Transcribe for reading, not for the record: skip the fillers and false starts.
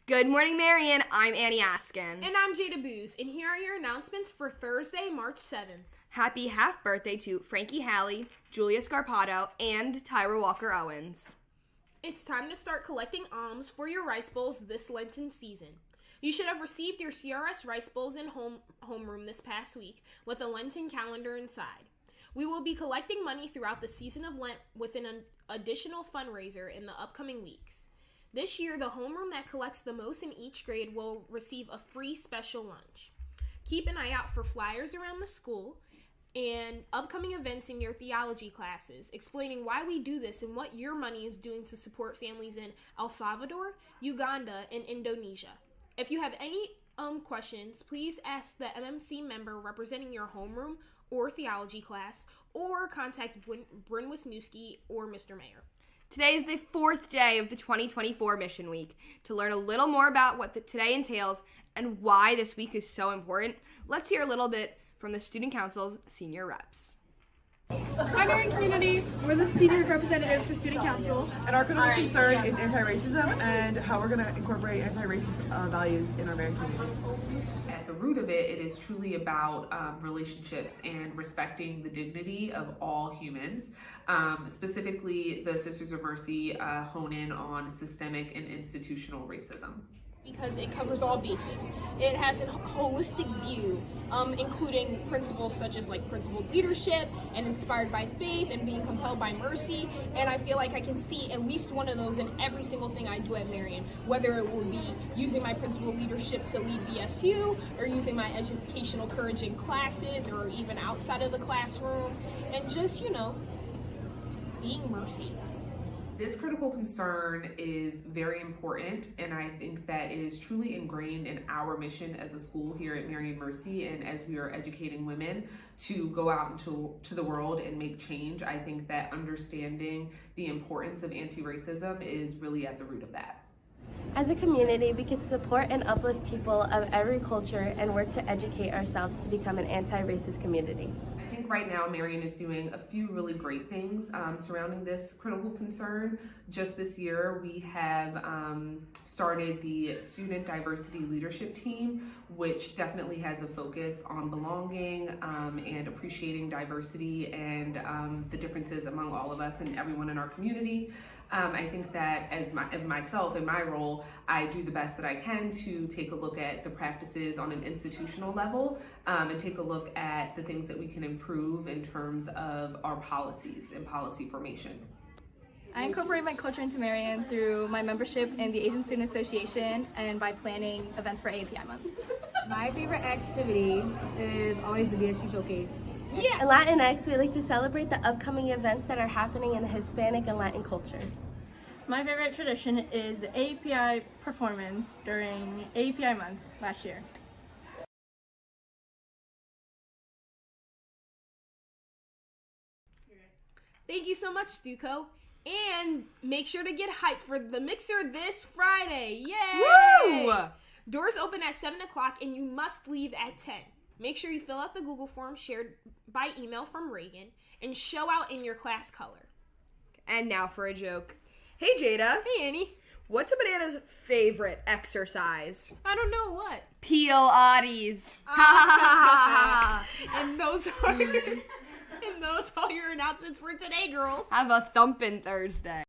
Good morning, Marion. I'm Annie Askin. And I'm Jada Booz, and here are your announcements for Thursday, March 7th. Happy half birthday to Frankie Halley, Julia Scarpato, and Tyra Walker Owens. It's time to start collecting alms for your rice bowls this Lenten season. You should have received your CRS rice bowls in homeroom this past week with a Lenten calendar inside. We will be collecting money throughout the season of Lent with an additional fundraiser in the upcoming weeks. This year, the homeroom that collects the most in each grade will receive a free special lunch. Keep an eye out for flyers around the school and upcoming events in your theology classes, explaining why we do this and what your money is doing to support families in El Salvador, Uganda, and Indonesia. If you have any questions, please ask the MMC member representing your homeroom or theology class, or contact Bryn Wisniewski or Mr. Mayor. Today is the fourth day of the 2024 Mission Week. To learn a little more about what today entails and why this week is so important, let's hear a little bit from the Student Council's senior reps. Hi, Marion community. We're the senior representatives for Student Council. And our critical concern is anti-racism and how we're going to incorporate anti-racist values in our Marion community. At the root of it, it is truly about relationships and respecting the dignity of all humans. Specifically, the Sisters of Mercy hone in on systemic and institutional racism. Because it covers all bases. It has a holistic view, including principles such as principled leadership and inspired by faith and being compelled by mercy. And I feel like I can see at least one of those in every single thing I do at Marion, whether it would be using my principled leadership to lead BSU or using my educational courage in classes or even outside of the classroom, and just, being mercy. This critical concern is very important, and I think that it is truly ingrained in our mission as a school here at Marion Mercy, and as we are educating women to go out into the world and make change. I think that understanding the importance of anti-racism is really at the root of that. As a community, we can support and uplift people of every culture and work to educate ourselves to become an anti-racist community. I think right now Marion is doing a few really great things surrounding this critical concern. Just this year, we have started the Student Diversity Leadership Team, which definitely has a focus on belonging and appreciating diversity and the differences among all of us and everyone in our community. I think that as myself in my role, I do the best that I can to take a look at the practices on an institutional level and take a look at the things that we can improve in terms of our policies and policy formation. I incorporate my culture into Marion through my membership in the Asian Student Association and by planning events for AAPI Month. My favorite activity is always the BSU Showcase. Yeah. In Latinx, we like to celebrate the upcoming events that are happening in the Hispanic and Latin culture. My favorite tradition is the AAPI performance during AAPI Month last year. Thank you so much, Stuco. And make sure to get hyped for the Mixer this Friday. Yay! Woo! Doors open at 7 o'clock and you must leave at 10. Make sure you fill out the Google form shared by email from Reagan and show out in your class color. And now for a joke. Hey, Jada. Hey, Annie. What's a banana's favorite exercise? I don't know what. Peel oddies. And those are your announcements for today, girls. Have a thumpin' Thursday.